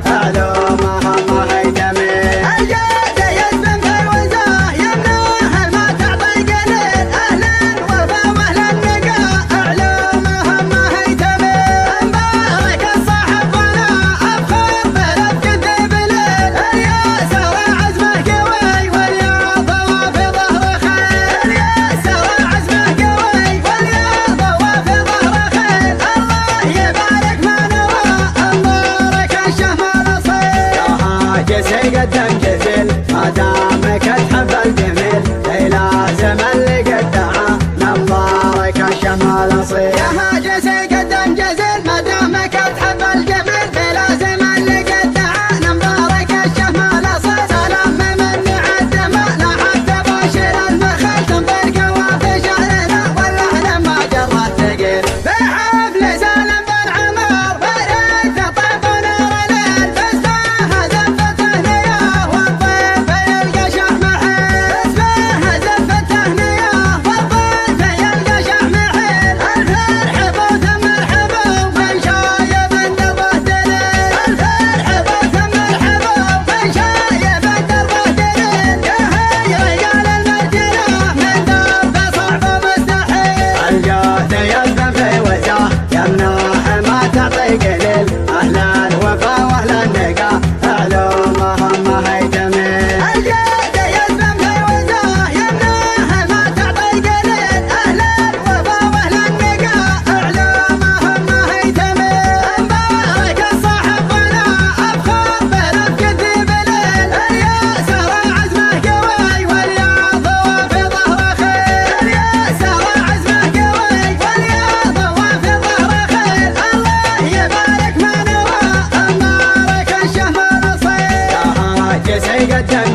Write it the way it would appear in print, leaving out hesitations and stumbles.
علومها ما هي جميل. الجود يزن في الوزاه يمناها ما تعطي قليل، أهل الوفا وأهل النقا علومها ما هي جميل. مبارك الصاحب وأنا أفخر برفقة بليل، الياسر عزمه قوي والياض وفي ظهره خيل، الياسر عزمه قوي والياض وفي ظهره خيل. الله يبارك ما نوى انظارك الشهم الاصيل. يا هاجس قدم جزيل ما دامك تحب الجميل، اي لازم اللي قد دعا نظارك الشهم الاصيل. يا هاجس قدم جزيل ما دامك تحب الجميل، اي لازم اللي قد دعا نظارك الشهم الاصيل. سلام مني عالدماء لا حد باشر المخل، تنظر قوافي شعرنا واللحن ما جرت ثقيل. بحفل سالم بن عمر فريد طيب نور الليل، فاسمها زفة تهنئة والضيف يلقى شحم حيل، فاسمها زفة تهنئة والضيف يلقى شحم حيل. الفرح بوتم الحبوب من شايب دربه دليل، الفرح بوتم الحبوب من شايب دربه دليل. يا رجال المرجلة من درب صعب مستحيل. الجود يزن في وجهه يمناح ما تعطي قليل، أهل الوفا وأهل النقا علومها ما هي جميل. الجود يزن في وجهه يمناح ما تعطي قليل، أهل الوفا وأهل النقا علومها ما هي جميل. مبارك الصاحب وأنا أفخر برفقة بليل، الياسر عزمه قوي والياض وفي ظهره خيل، الياسر عزمه قوي والياض وفي ظهره خيل. الله يبارك ما نوى انظارك الشهم الاصيل. يا هاجس قدم